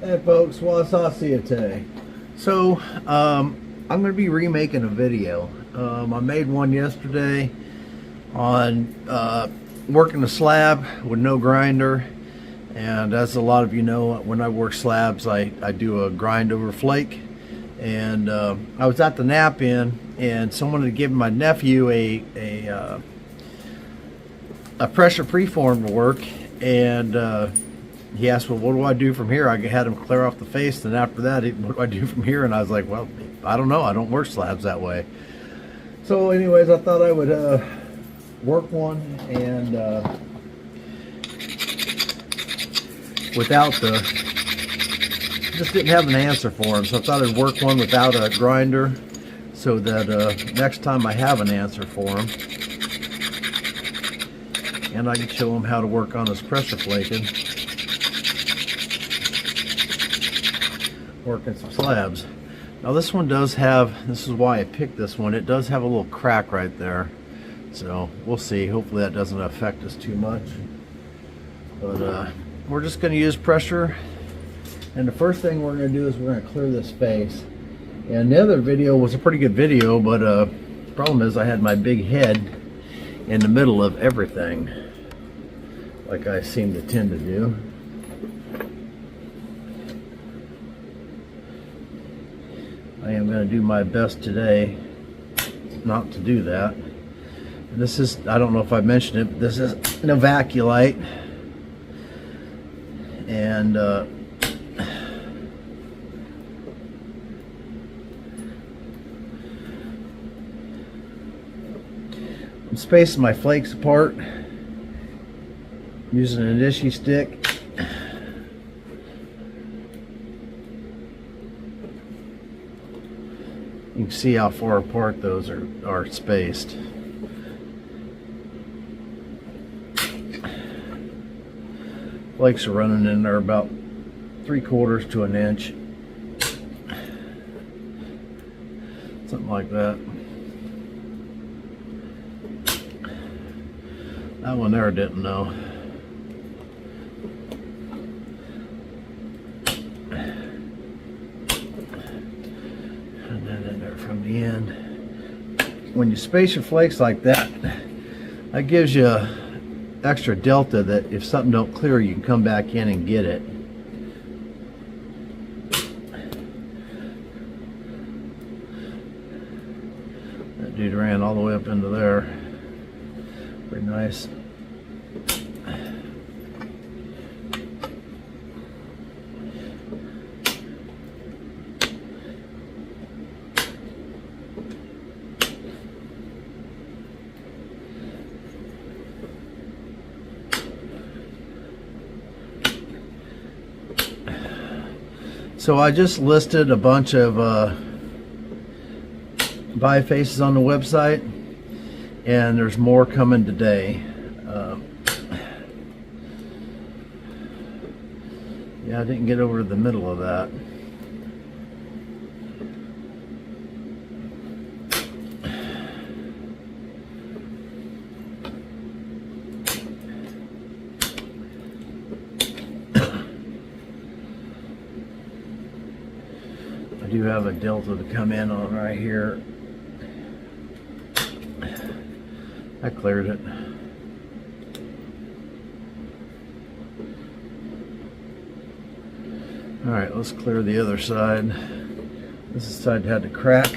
Hey folks, what's up? See you today. So I'm going to be remaking a video. I made one yesterday on working a slab with no grinder, and as a lot of you know, when I work slabs I do a grind over flake. And I was at the nap-in and someone had given my nephew a pressure preform to work, and he asked, well, what do I do from here? I had him clear off the face, and after that, what do I do from here? And I was like, well, I don't know. I don't work slabs that way. So anyways, I thought I would work one, and without the, just didn't have an answer for him. So I thought I'd work one without a grinder so that next time I have an answer for him, and I can show him how to work on his pressure flaking. Working some slabs. Now this one does have, this is why I picked this one, it does have a little crack right there. So we'll see. Hopefully that doesn't affect us too much. But we're just going to use pressure. And the first thing we're going to do is we're going to clear this face. And the other video was a pretty good video, but the problem is I had my big head in the middle of everything, like I seem to tend to do. I am going to do my best today not to do that. And this is, I don't know if I mentioned it, but this is an evacuate. And I'm spacing my flakes apart using an Ishi stick. You can see how far apart those are spaced. Flakes are running in there about 3/4 to an inch. Something like that. That one there didn't know. From the end. When you space your flakes like that, that gives you extra delta that if something don't clear, you can come back in and get it. That dude ran all the way up into there. Pretty nice. So I just listed a bunch of bifaces on the website, and there's more coming today. Yeah, I didn't get over to the middle of that. I do have a delta to come in on right here. I cleared it. Alright, let's clear the other side. This side had to crack.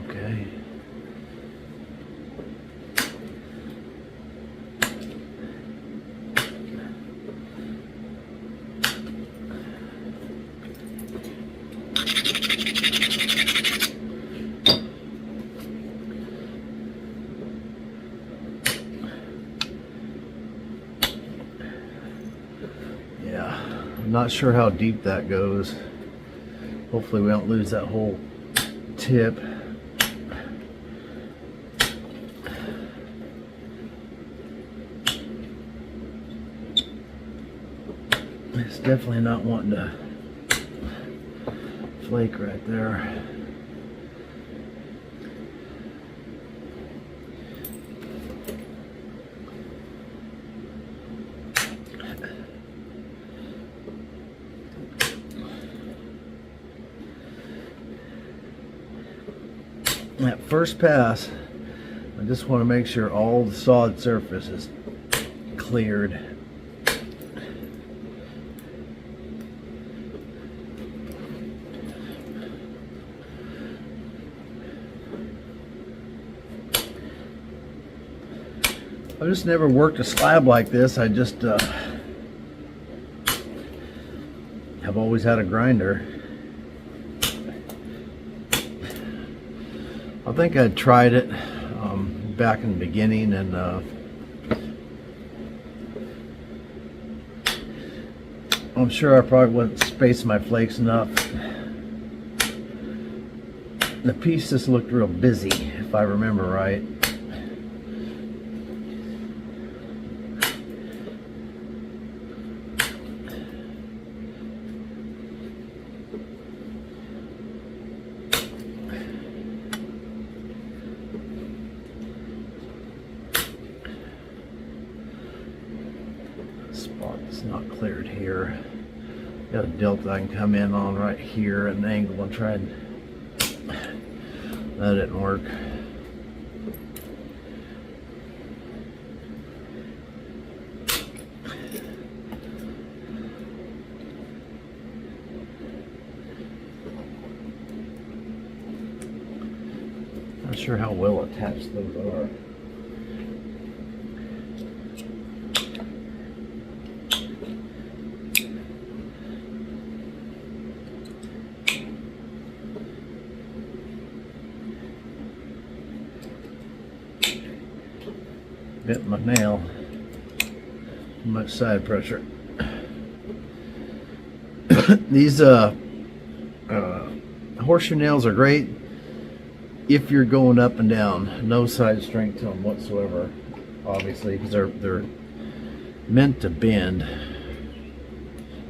Okay. I'm not sure how deep that goes. Hopefully we don't lose that whole tip. It's definitely not wanting to flake right there. That first pass, I just want to make sure all the solid surface is cleared. I've just never worked a slab like this. I just have always had a grinder. I think I tried it back in the beginning, and I'm sure I probably wouldn't space my flakes enough. The piece just looked real busy, if I remember right. Spot's not cleared here. Got a delta I can come in on right here at an angle and try and... That didn't work. Not sure how well attached those are. Bit my nail. Too much side pressure. These horseshoe nails are great if you're going up and down. No side strength to them whatsoever, obviously, because they're meant to bend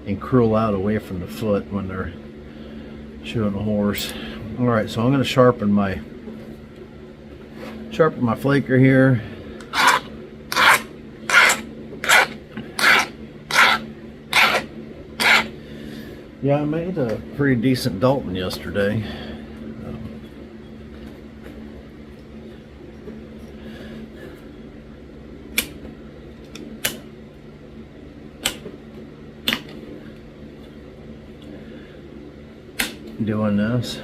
and curl out away from the foot when they're shoeing a horse. All right, so I'm going to sharpen my flaker here. Yeah, I made a pretty decent Dalton yesterday. Doing this.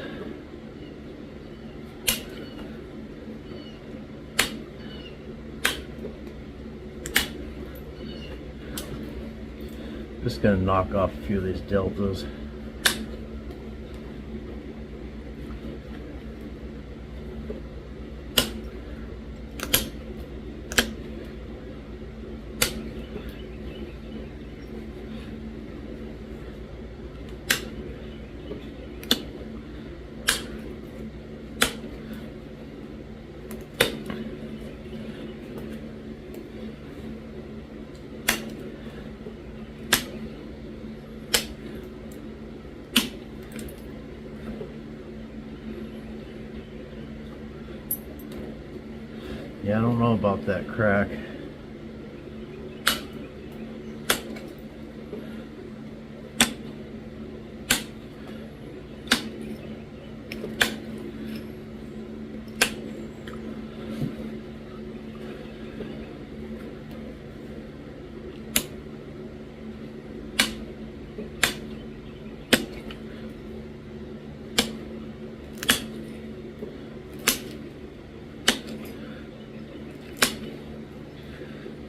Just gonna knock off a few of these deltas. Yeah, I don't know about that crack.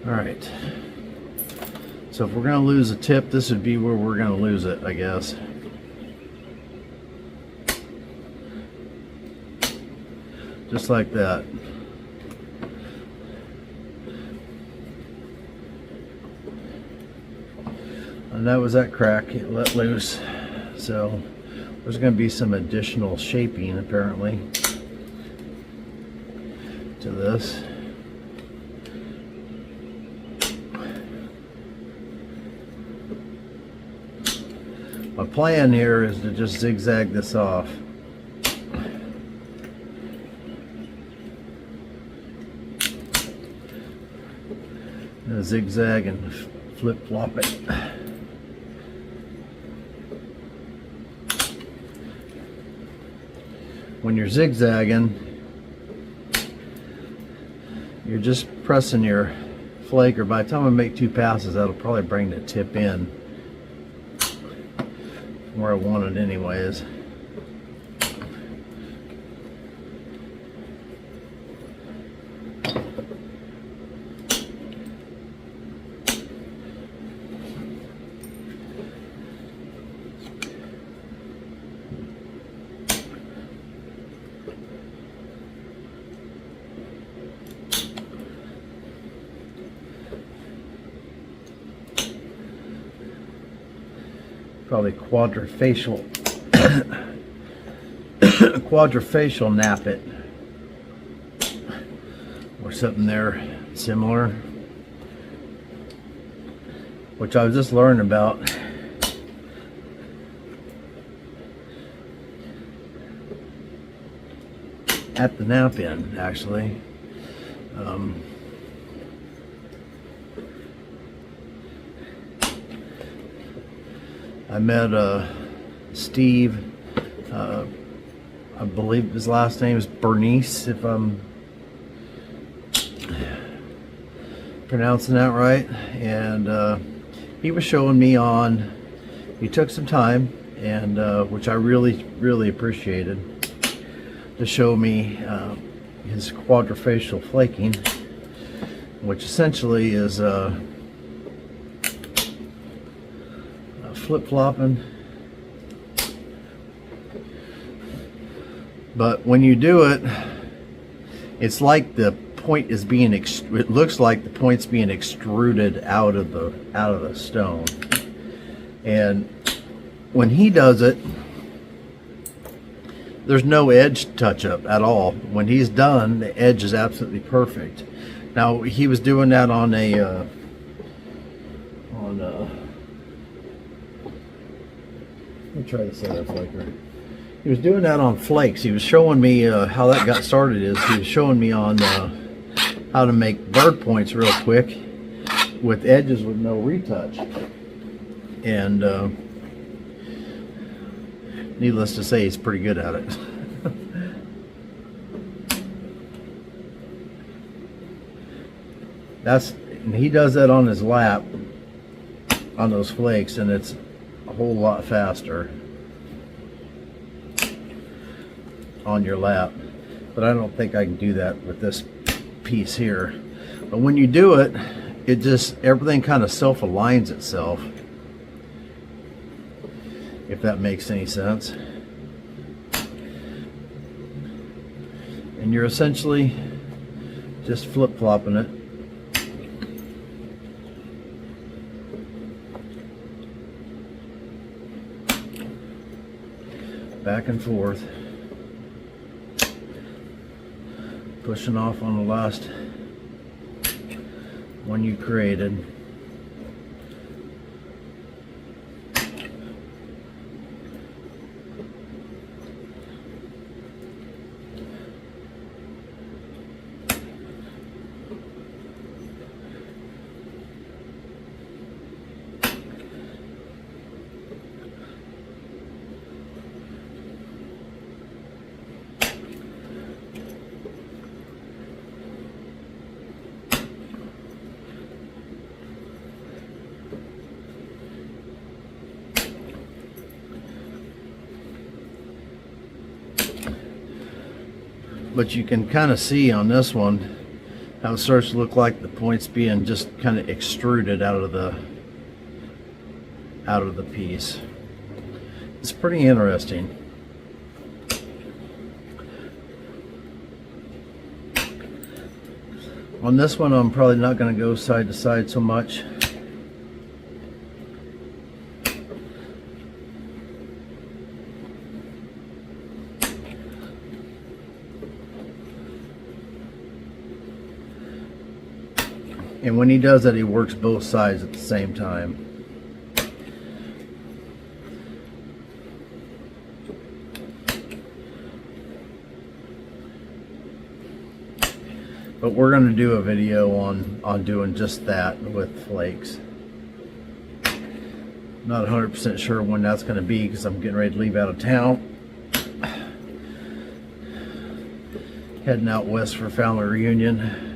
Alright, so if we're going to lose a tip, this would be where we're going to lose it, I guess. Just like that. And that was that crack, it let loose. So there's going to be some additional shaping apparently to this. My plan here is to just zigzag this off. Zigzag and flip-flop it. When you're zigzagging, you're just pressing your flaker. By the time I make 2 passes, that'll probably bring the tip in where I want it anyways. Probably quadrifacial quadrifacial nap it or something there similar, which I was just learning about at the nap in actually. I met Steve, I believe his last name is Bernice, if I'm pronouncing that right, and he was showing me on, he took some time, and which I really appreciated, to show me his quadrifacial flaking, which essentially is flip-flopping, but when you do it, it's like the point is being it looks like the point's being extruded out of the stone. And when he does it, there's no edge touch up at all. When he's done, the edge is absolutely perfect. Now he was doing that on a let me try this other flaker. He was doing that on flakes. He was showing me how that got started. He was showing me on how to make bird points real quick with edges with no retouch. And needless to say, he's pretty good at it. And he does that on his lap on those flakes, and it's a whole lot faster on your lap, but I don't think I can do that with this piece here. But when you do it, it just, everything kind of self-aligns itself, if that makes any sense. And you're essentially just flip-flopping it. Back and forth, pushing off on the last one you created. But you can kind of see on this one how it starts to look like the point's being just kind of extruded out of the piece. It's pretty interesting. On this one, I'm probably not going to go side to side so much. And when he does that, he works both sides at the same time. But we're going to do a video on doing just that with flakes. Not 100% sure when that's going to be, because I'm getting ready to leave out of town. Heading out west for family reunion.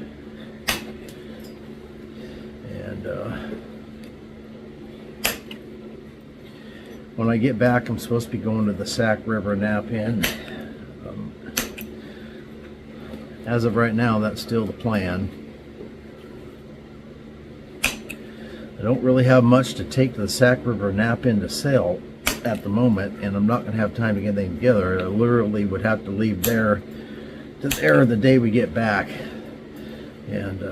when I get back, I'm supposed to be going to the Sac River nap in. As of right now, that's still the plan. I don't really have much to take to the Sac River nap in to sell at the moment, and I'm not going to have time to get anything together. I literally would have to leave there to there the day we get back. And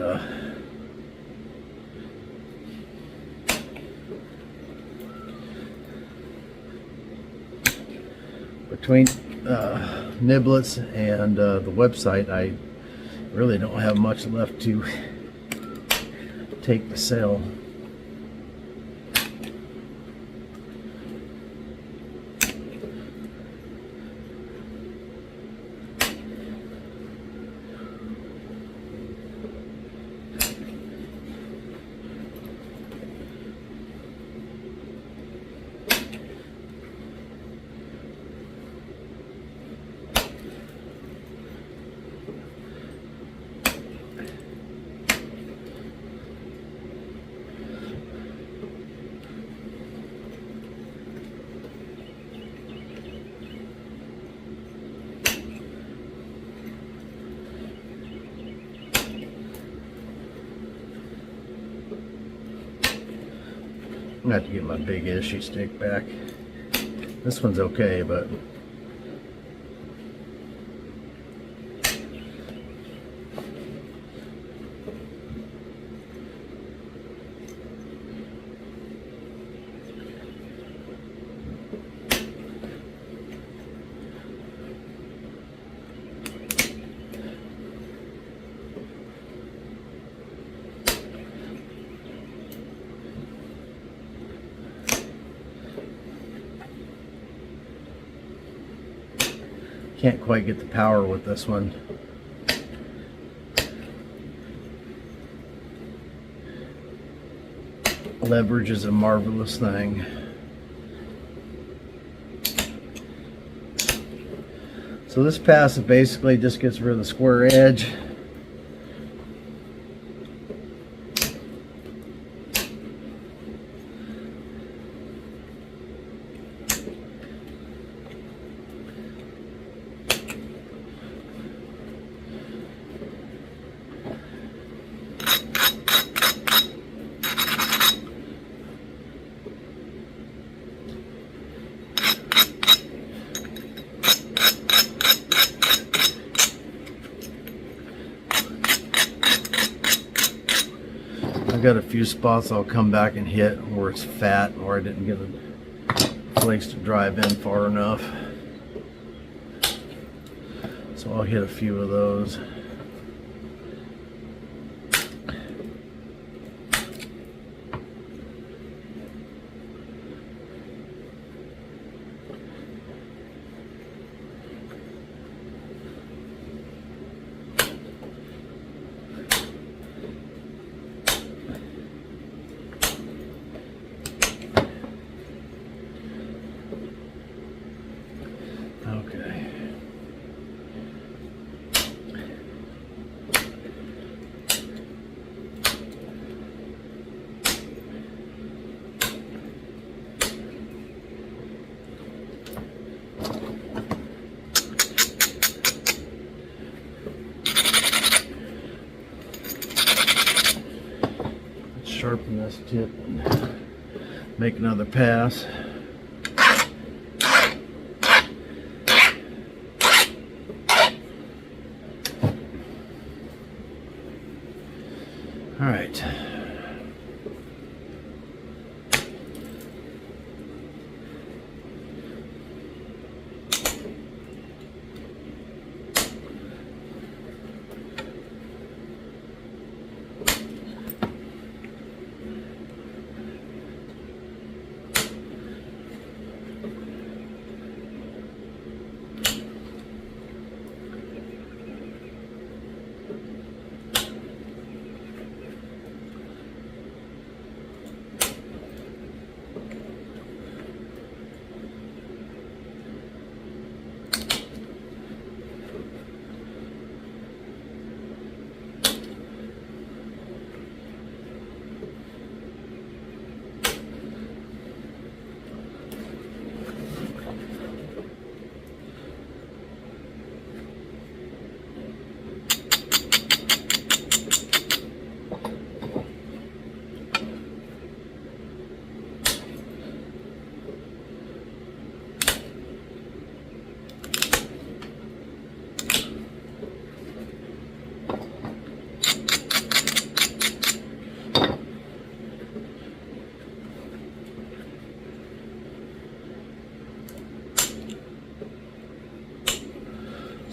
between niblets and the website, I really don't have much left to take to sale. I'm gonna have to get my big issue stick back. This one's okay, but can't quite get the power with this one. Leverage is a marvelous thing. So this pass basically just gets rid of the square edge. I've got a few spots I'll come back and hit where it's fat or I didn't get the flakes to drive in far enough. So I'll hit a few of those. Okay. Let's sharpen this tip and make another pass. All right.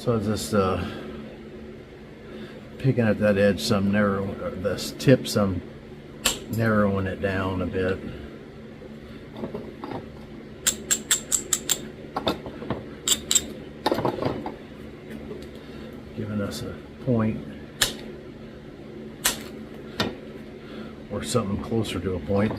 So it's just picking at that edge some narrow, this tip some narrowing it down a bit. Giving us a point or something closer to a point.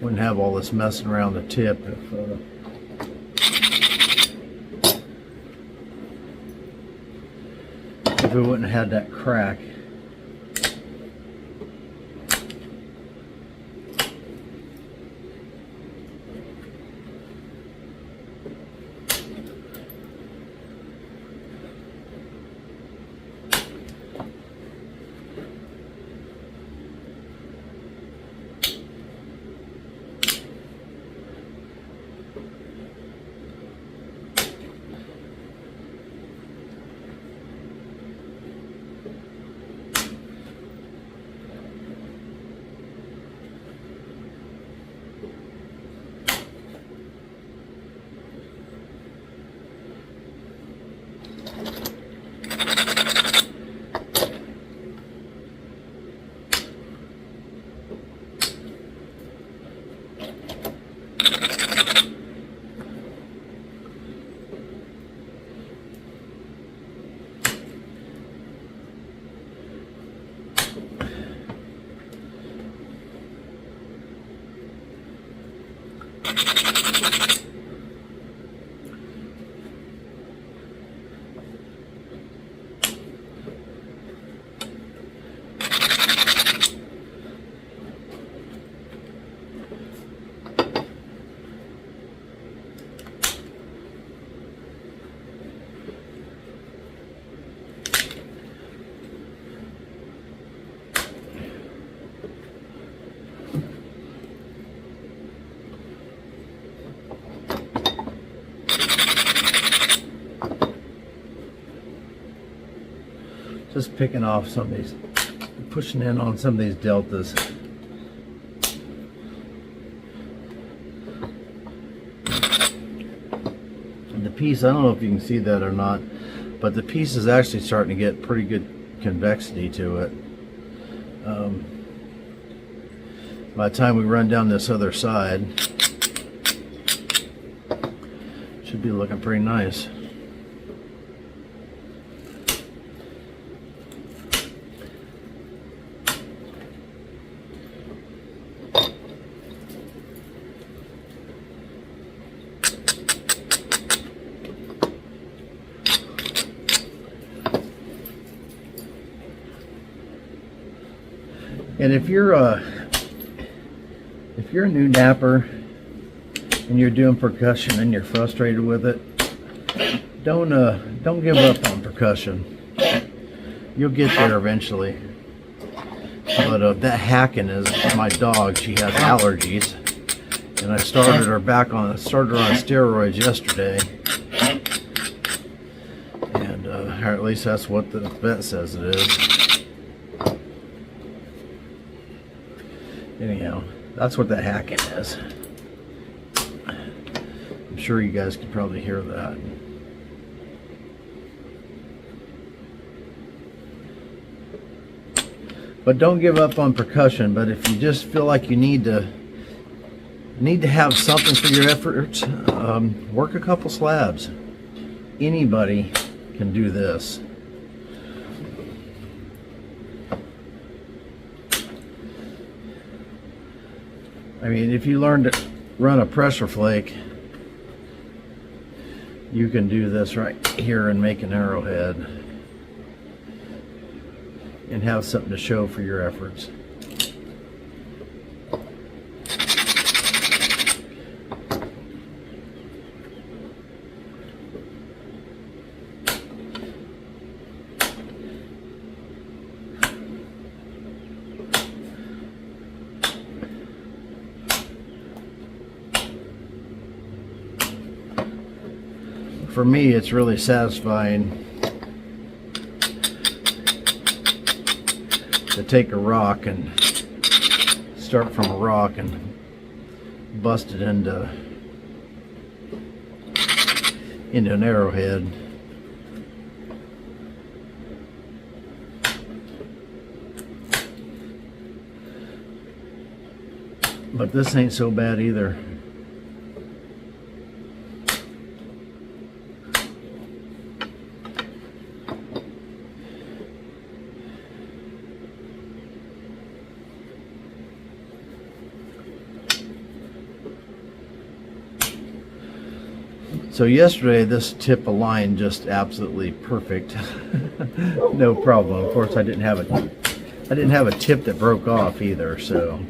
Wouldn't have all this messing around the tip if it wouldn't have had that crack. Just picking off some of these, pushing in on some of these deltas. And the piece, I don't know if you can see that or not, but the piece is actually starting to get pretty good convexity to it. By the time we run down this other side, it should be looking pretty nice. And if you're a new napper and you're doing percussion and you're frustrated with it, don't give up on percussion. You'll get there eventually. But that hacking is my dog. She has allergies, and I started her on steroids yesterday, and or at least that's what the vet says it is. Anyhow, that's what that hacking is. I'm sure you guys can probably hear that. But don't give up on percussion. But if you just feel like you need to have something for your efforts, work a couple slabs. Anybody can do this. I mean, if you learn to run a pressure flake, you can do this right here and make an arrowhead and have something to show for your efforts. For me, it's really satisfying to take a rock and start from a rock and bust it into an arrowhead. But this ain't so bad either. So yesterday this tip of line just absolutely perfect. No problem. Of course I didn't have a tip that broke off either, so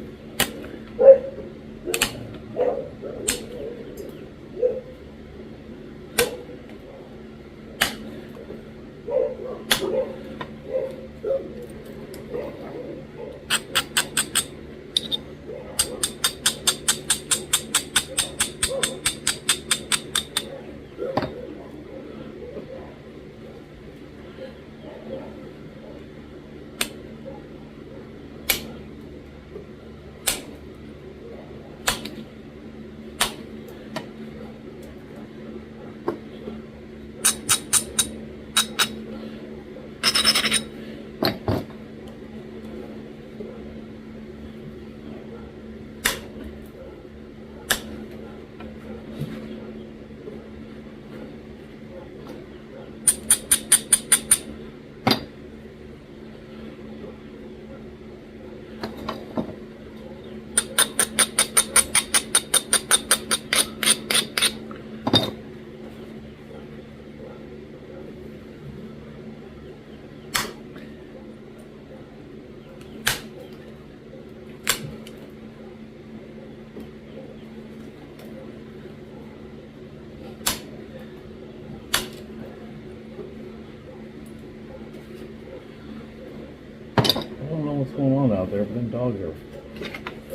what's going on out there, but them dogs are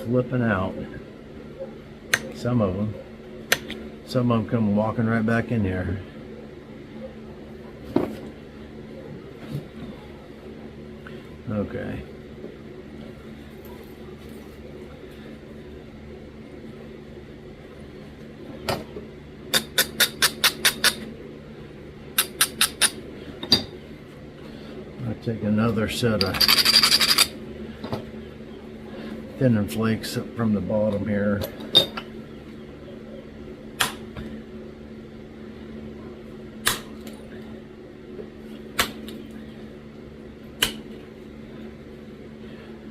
flipping out. Some of them come walking right back in here. Okay. I'll take another set of thinning flakes up from the bottom here.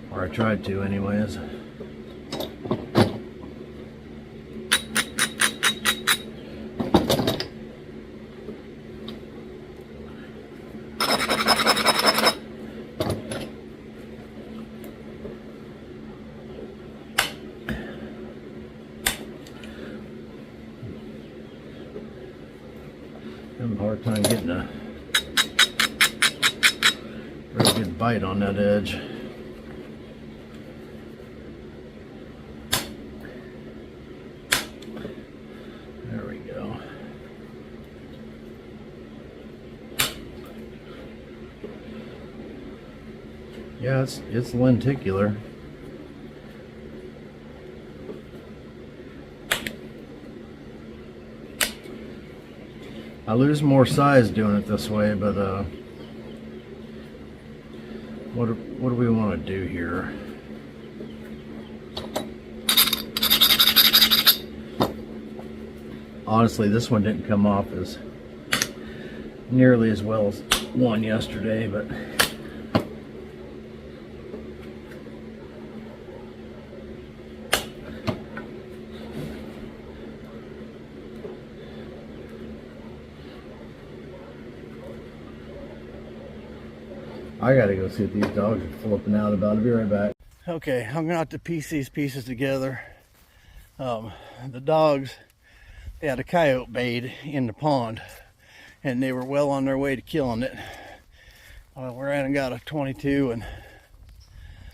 Or I tried to anyways. Having a hard time getting a really good bite on that edge. There we go. Yeah, it's lenticular. I lose more size doing it this way, but what do we want to do here? Honestly, this one didn't come off as nearly as well as one yesterday, but I gotta go see what these dogs are flipping out about. I'll be right back. Okay, I'm gonna have to piece these pieces together. The dogs, they had a coyote bayed in the pond, and they were well on their way to killing it. We're at and got a 22 and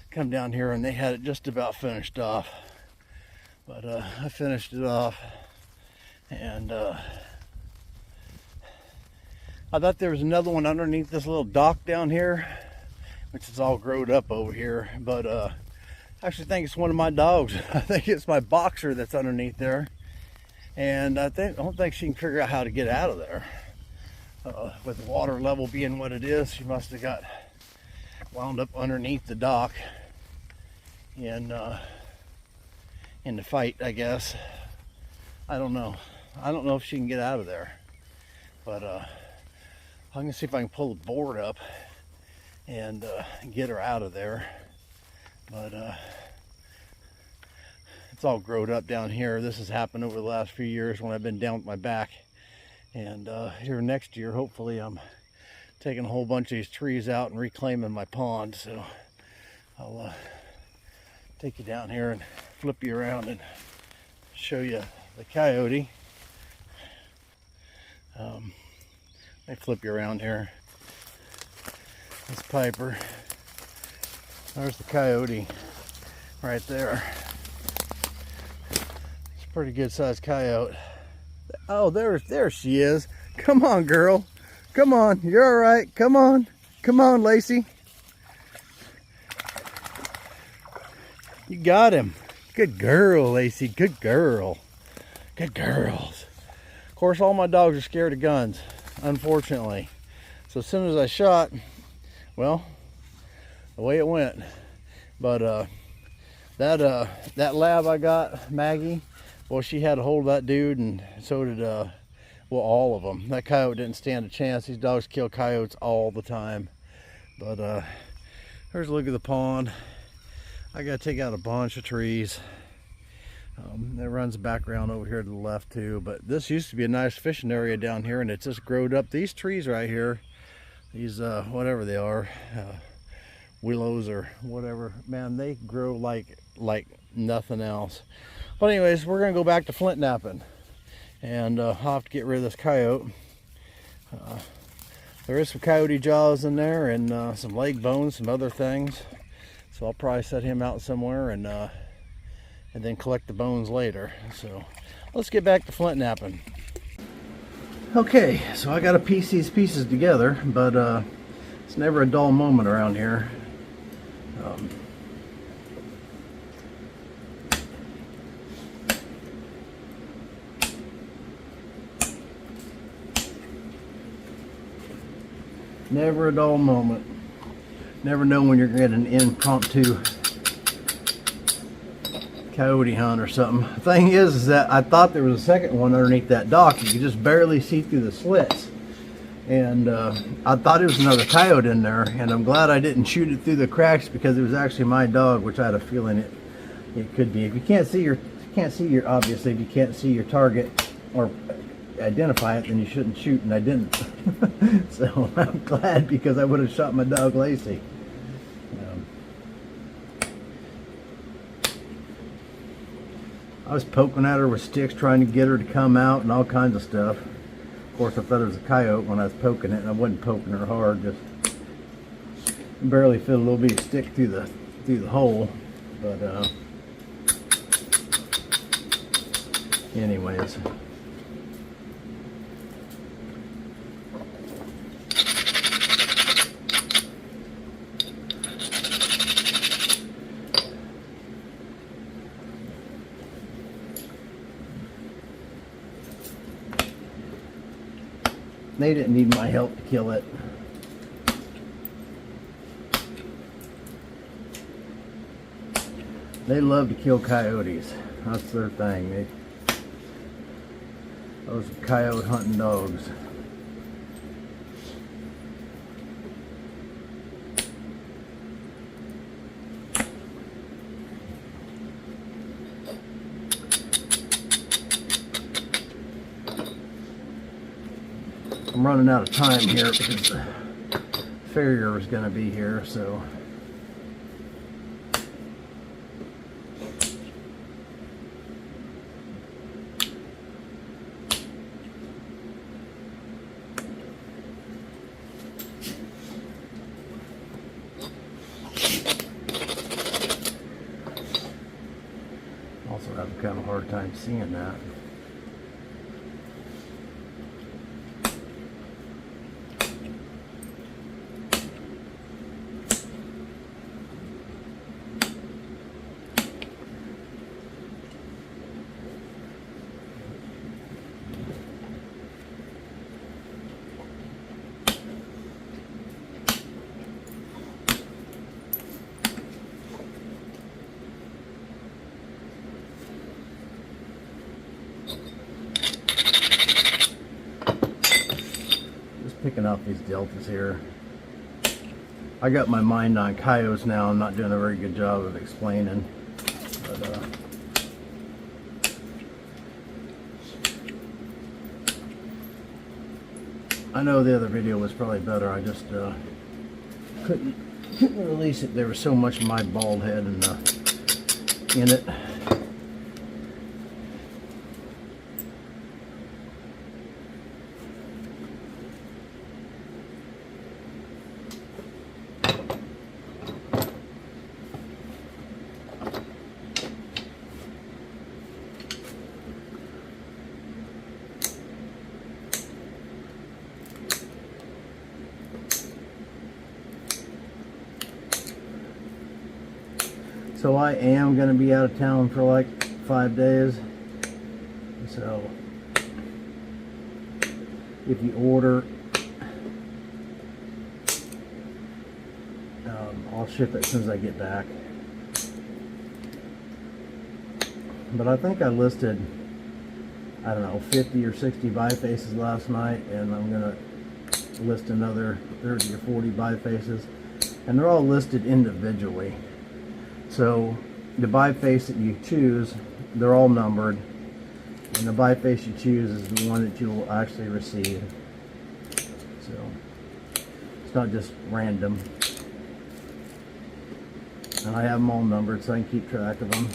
come down here, and they had it just about finished off. But I finished it off, and I thought there was another one underneath this little dock down here, which is all growed up over here. But I actually think it's one of my dogs. I think it's my boxer that's underneath there. And I don't think she can figure out how to get out of there. With the water level being what it is, she must have got wound up underneath the dock in the fight, I guess. I don't know. I don't know if she can get out of there. But I'm gonna see if I can pull the board up and get her out of there. But it's all growed up down here. This has happened over the last few years when I've been down with my back. And here next year, hopefully I'm taking a whole bunch of these trees out and reclaiming my pond. So I'll take you down here and flip you around and show you the coyote. Let me flip you around here. That's Piper. There's the coyote right there. It's a pretty good sized coyote. Oh, there she is. Come on, girl. Come on, you're all right. Come on. Come on, Lacey. You got him. Good girl, Lacey. Good girl. Good girls. Of course, all my dogs are scared of guns, unfortunately. So as soon as I shot, well, the way it went. But that lab I got, Maggie, well, she had a hold of that dude, and so did well, all of them. That coyote didn't stand a chance. These dogs kill coyotes all the time. But here's a look at the pond. I gotta take out a bunch of trees. It runs background over here to the left too, but this used to be a nice fishing area down here, and it's just growed up. These trees right here, these whatever they are, willows or whatever, man, they grow like nothing else. But anyways, we're gonna go back to Flintknapping, and I'll have to get rid of this coyote. There is some coyote jaws in there, and some leg bones, some other things, so I'll probably set him out somewhere and then collect the bones later. So let's get back to Flintknapping. Okay, so I gotta piece these pieces together, but it's never a dull moment around here. Never a dull moment. Never know when you're gonna get an impromptu coyote hunt or something. The thing is that I thought there was a second one underneath that dock. You could just barely see through the slits. And I thought it was another coyote in there, and I'm glad I didn't shoot it through the cracks, because it was actually my dog, which I had a feeling it could be. If you can't see your obviously if you can't see your target or identify it, then you shouldn't shoot, and I didn't. So I'm glad, because I would have shot my dog Lacey. I was poking at her with sticks trying to get her to come out and all kinds of stuff. Of course, I thought it was a coyote when I was poking it, and I wasn't poking her hard, just barely fit a little bit of stick through the hole. But anyways. They didn't need my help to kill it. They love to kill coyotes. That's their thing. Those are coyote hunting dogs. I'm running out of time here because the farrier is going to be here, so also have a kind of hard time seeing that. Picking up these deltas here. I got my mind on coyotes now. I'm not doing a very good job of explaining, but I know the other video was probably better. I just couldn't release it. There was so much of my bald head in it. So I am going to be out of town for like 5 days. So if you order, I'll ship it as soon as I get back. But I think I listed, I don't know, 50 or 60 bifaces last night, and I'm going to list another 30 or 40 bifaces, and they're all listed individually. So the biface that you choose, they're all numbered, and the biface you choose is the one that you will actually receive. So it's not just random. And I have them all numbered so I can keep track of them.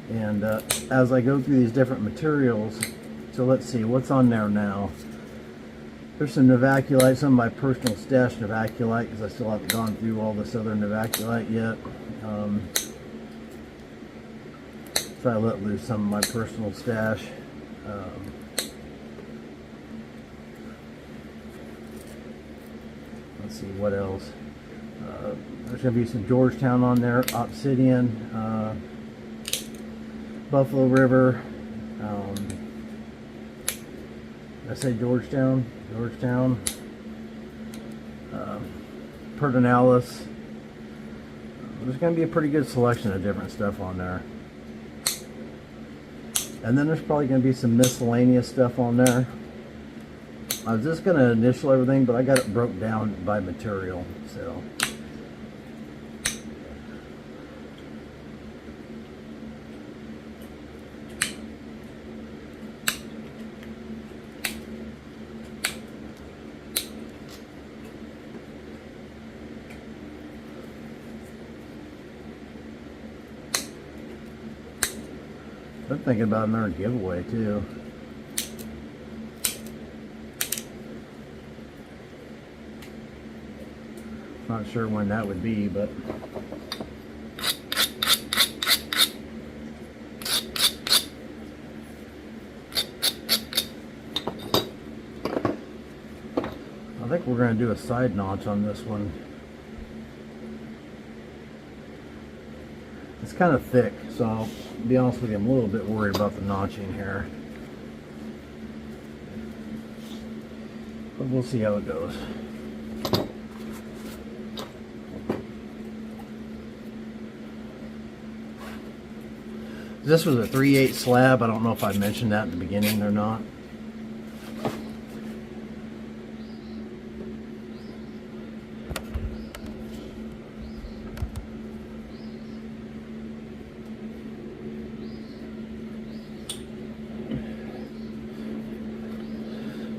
And as I go through these different materials, so let's see what's on there now. There's some Novaculite, some of my personal stash Novaculite, because I still haven't gone through all this other Novaculite yet. So I let loose some of my personal stash. Let's see what else. There's going to be some Georgetown on there, Obsidian, Buffalo River. Did I say Georgetown? Georgetown. Pertinalis. There's going to be a pretty good selection of different stuff on there. And then there's probably going to be some miscellaneous stuff on there. I was just going to initial everything, but I got it broke down by material. So I'm thinking about another giveaway too. Not sure when that would be, but I think we're going to do a side notch on this one. It's kind of thick, so I'll be honest with you, I'm a little bit worried about the notching here. But we'll see how it goes. This was a 3/8 slab. I don't know if I mentioned that in the beginning or not.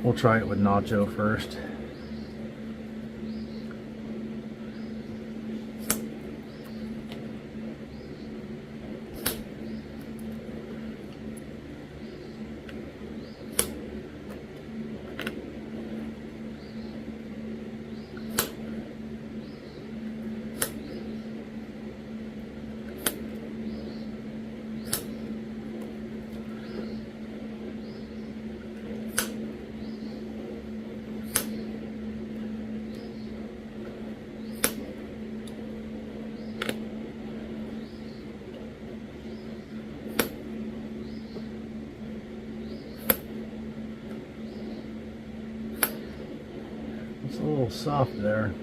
We'll try it with Nacho first. little soft there.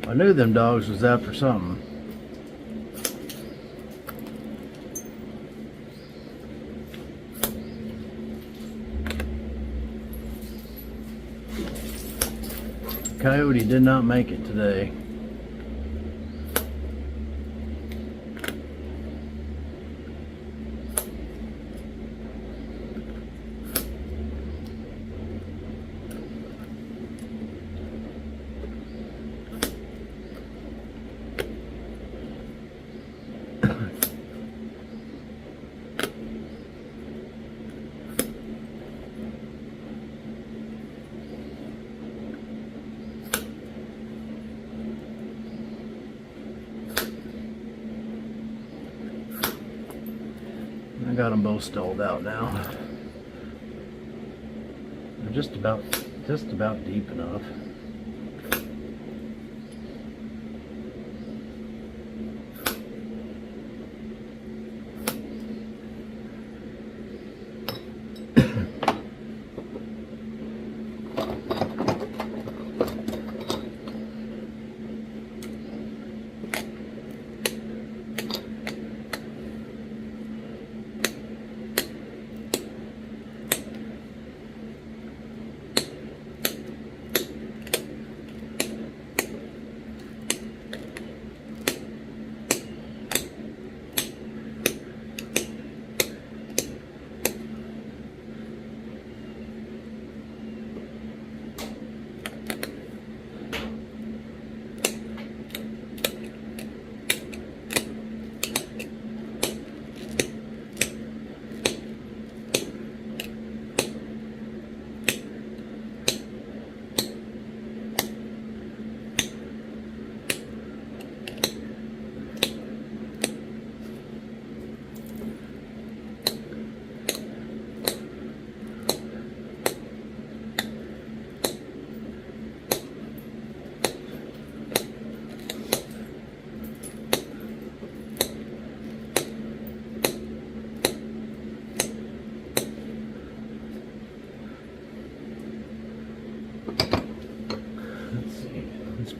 I knew them dogs was after something. Coyote did not make it today. I got them both stalled out now. They're just about deep enough.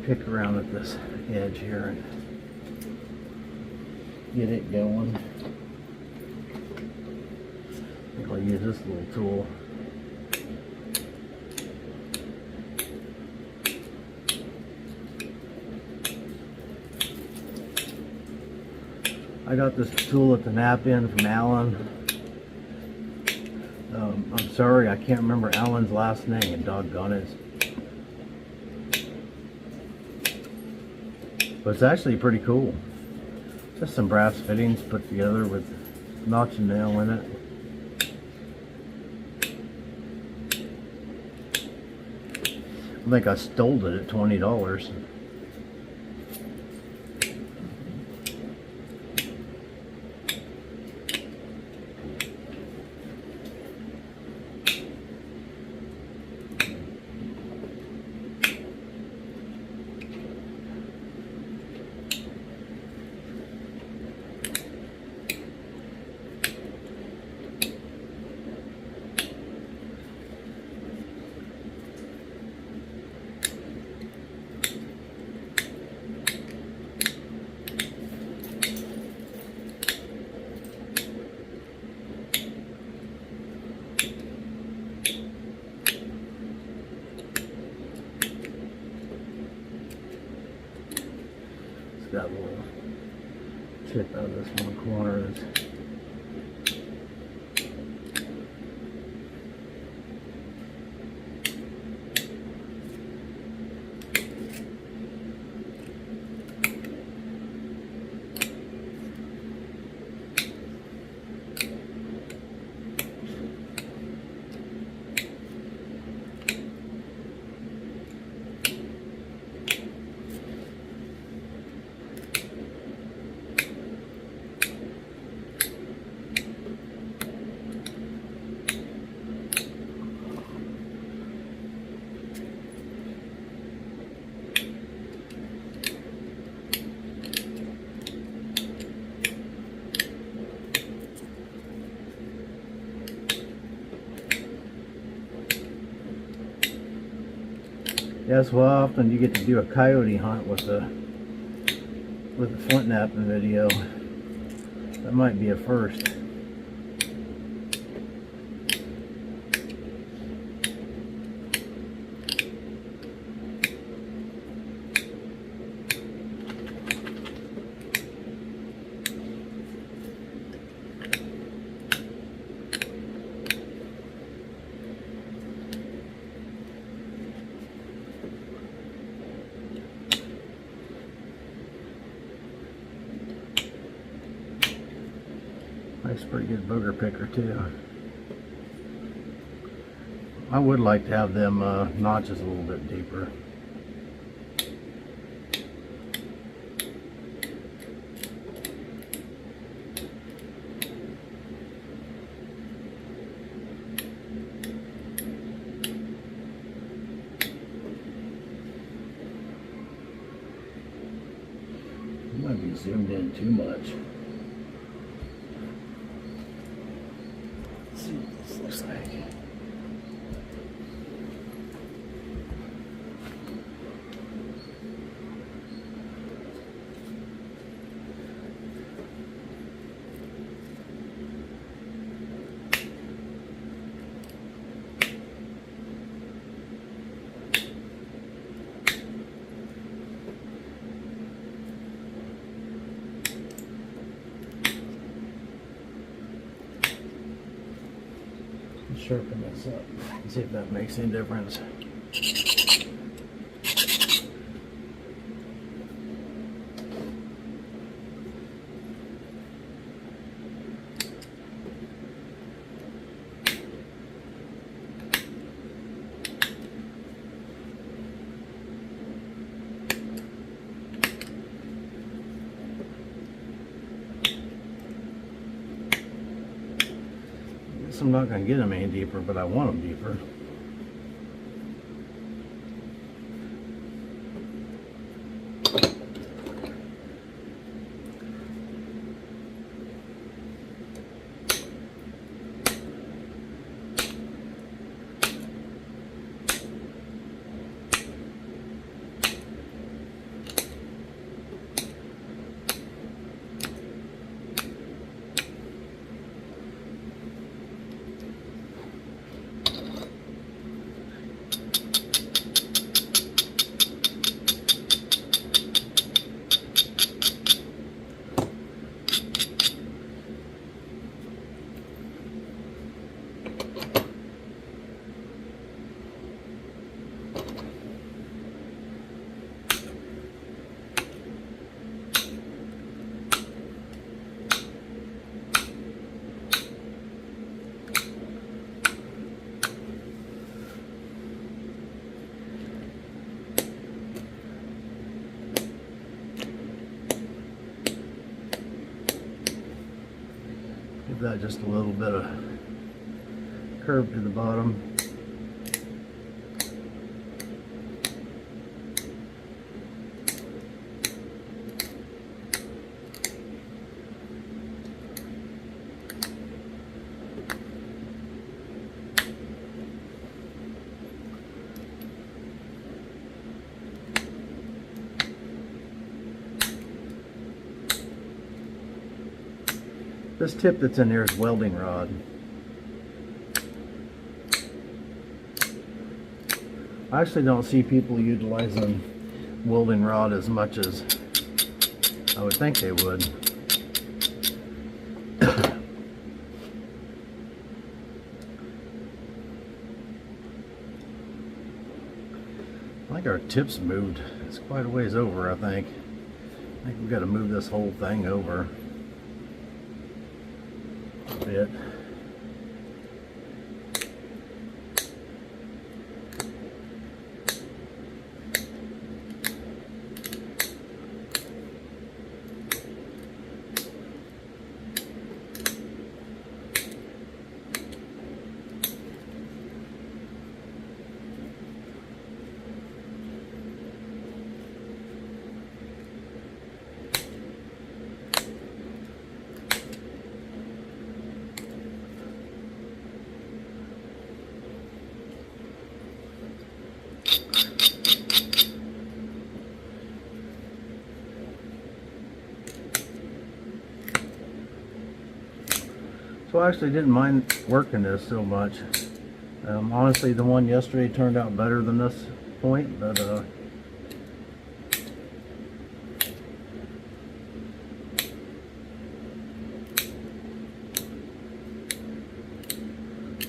Pick around at this edge here and get it going. I think I'll use this little tool. I got this tool at the nap in from Alan. I'm sorry, I can't remember Alan's last name, doggone it. But it's actually pretty cool. Just some brass fittings put together with notch and nail in it. I think I stole it at $20. Got a little chip out of this one corner. Guess how often you get to do a coyote hunt with the Flintknapping video. That might be a first. That's a pretty good booger picker too. I would like to have them notches a little bit deeper. Might be zoomed in too much. Let's see what this looks like. Sharpen this up and see if that makes any difference. I'm not going to get them any deeper, but I want them deeper. Give that just a little bit of curve to the bottom. This tip that's in there is welding rod. I actually don't see people utilizing welding rod as much as I would think they would. I think our tip's moved. It's quite a ways over, I think. I think we've got to move this whole thing over a bit. So I actually didn't mind working this so much. Honestly, the one yesterday turned out better than this point, but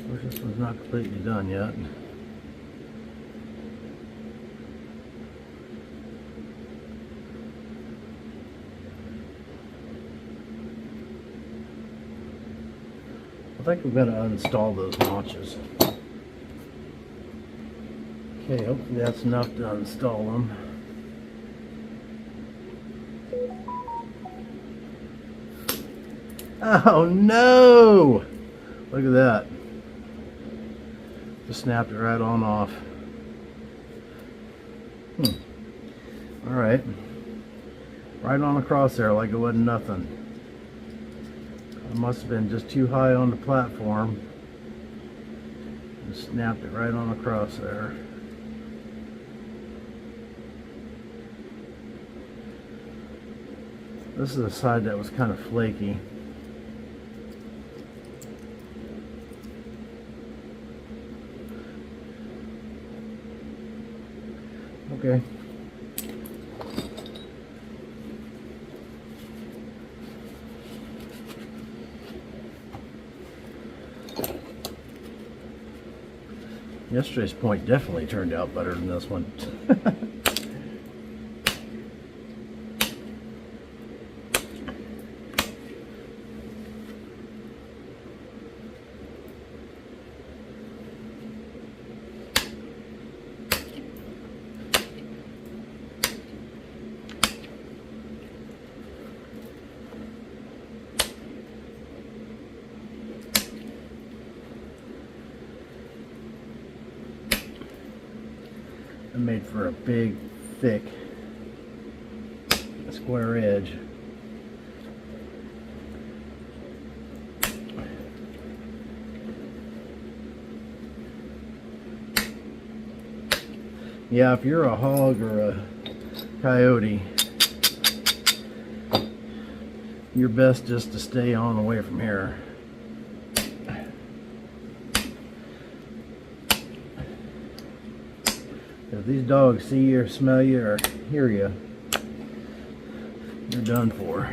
this one's not completely done yet. I think we're going to uninstall those notches. Okay, hopefully that's enough to uninstall them. Oh no! Look at that. Just snapped it right on off. Alright. Right on across there like it wasn't nothing. I must have been just too high on the platform. Just snapped it right on across there. This is the side that was kind of flaky. Okay. Yesterday's point definitely turned out better than this one. It made for a big, thick, square edge. Yeah, if you're a hog or a coyote, you're best just to stay on away from here. If these dogs see you or smell you or hear you, you're done for.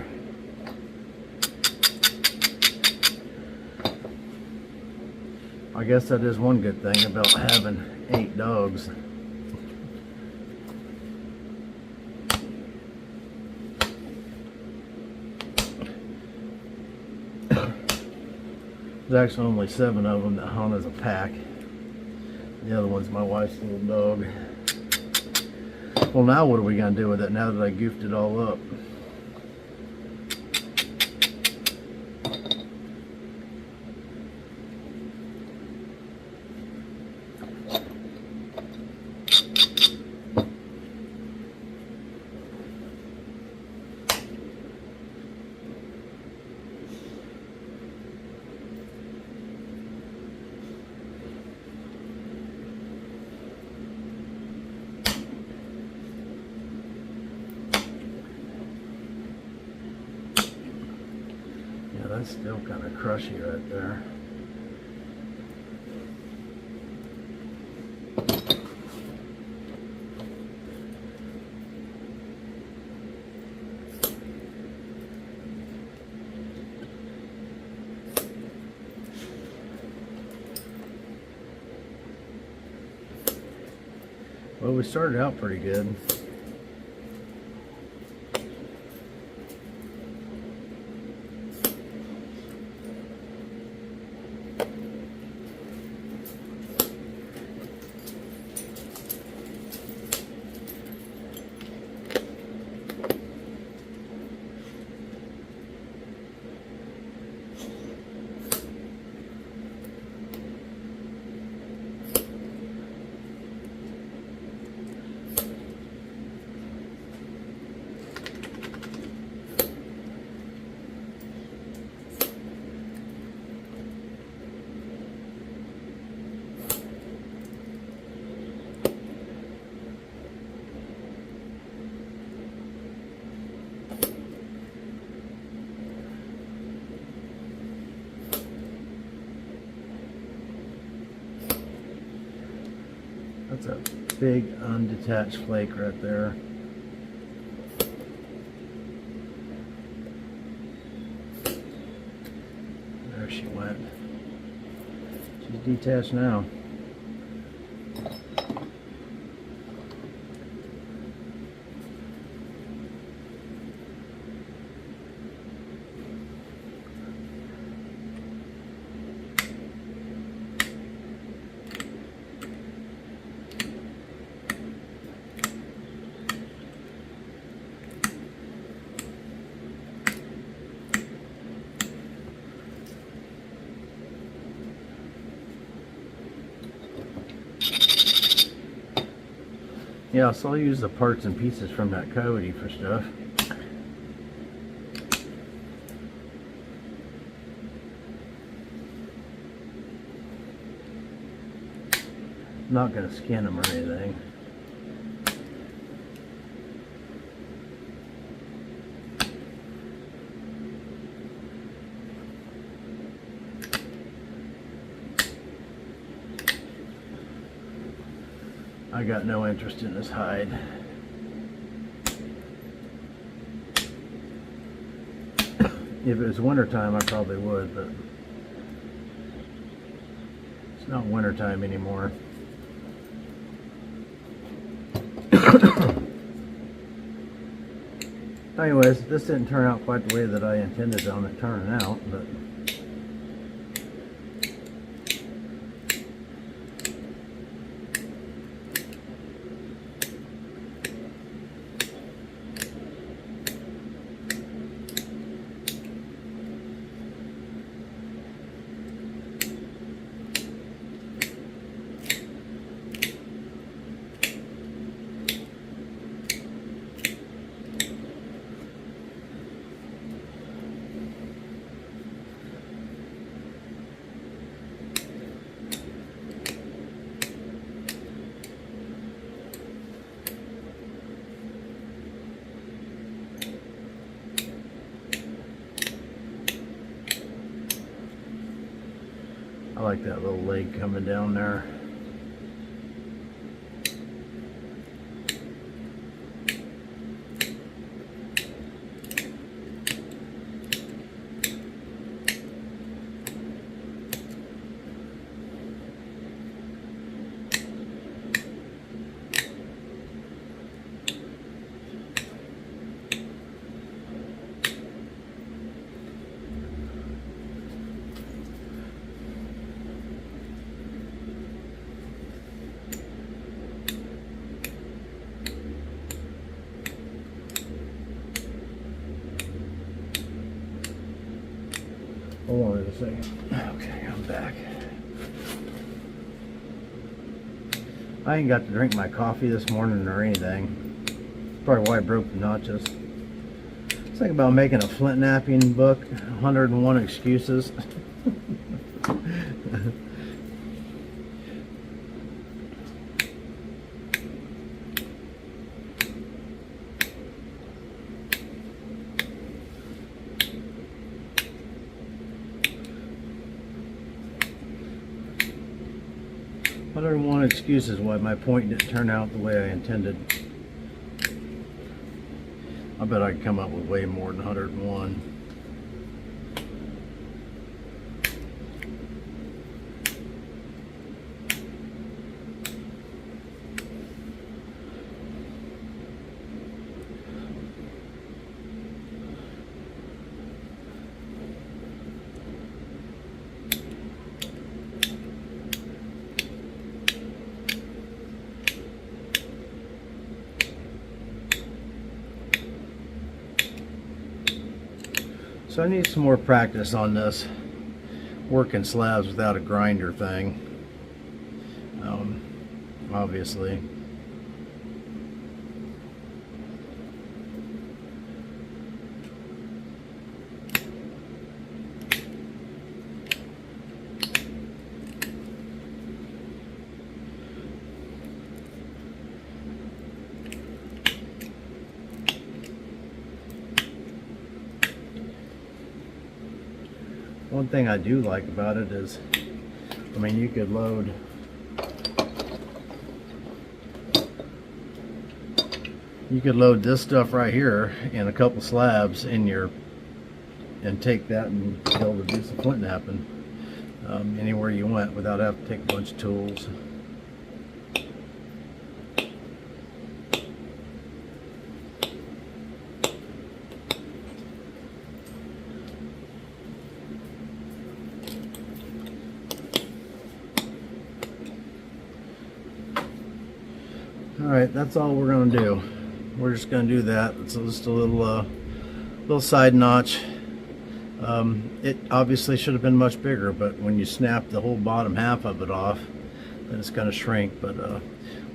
I guess that is one good thing about having 8 dogs. There's actually only 7 of them that hunt as a pack. The other one's my wife's little dog. Well, now what are we going to do with it now that I goofed it all up? That's still kind of crushy right there. Well, we started out pretty good. a big undetached flake right there. There she went. She's detached now. Yeah, so I'll use the parts and pieces from that Coyote for stuff. I'm not going to skin them or anything. I got no interest in this hide. If it was wintertime, I probably would, but it's not wintertime anymore. Anyways, this didn't turn out quite the way that I intended on it turning out, but I like that little leg coming down there. Hold on a second. Okay, I'm back. I ain't got to drink my coffee this morning or anything. Probably why I broke the notches. Think about making a Flintknapping book, 101 Excuses. 101 excuses why my point didn't turn out the way I intended. I bet I could come up with way more than 101. So I need some more practice on this working slabs without a grinder thing, obviously. One thing I do like about it is, I mean, you could load You could load this stuff right here in a couple slabs in your, and take that and be able to do some flint napping anywhere you went without having to take a bunch of tools. Alright, that's all we're going to do. We're just going to do that. It's just a little side notch. It obviously should have been much bigger, but when you snap the whole bottom half of it off, then it's going to shrink. But we'll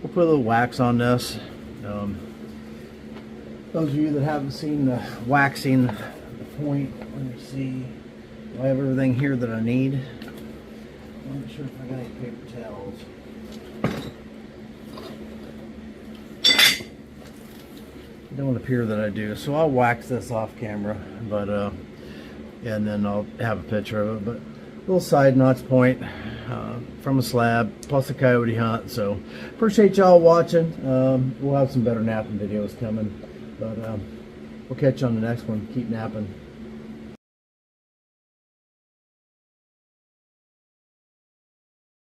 put a little wax on this. Those of you that haven't seen the waxing, the point, let me see. I have everything here that I need. I'm not sure if I got any paper towels. It don't appear that I do, so I'll wax this off camera, but and then I'll have a picture of it. But a little side notch point from a slab, plus a Coyote Hunt. So appreciate y'all watching. We'll have some better napping videos coming, but we'll catch you on the next one. Keep napping.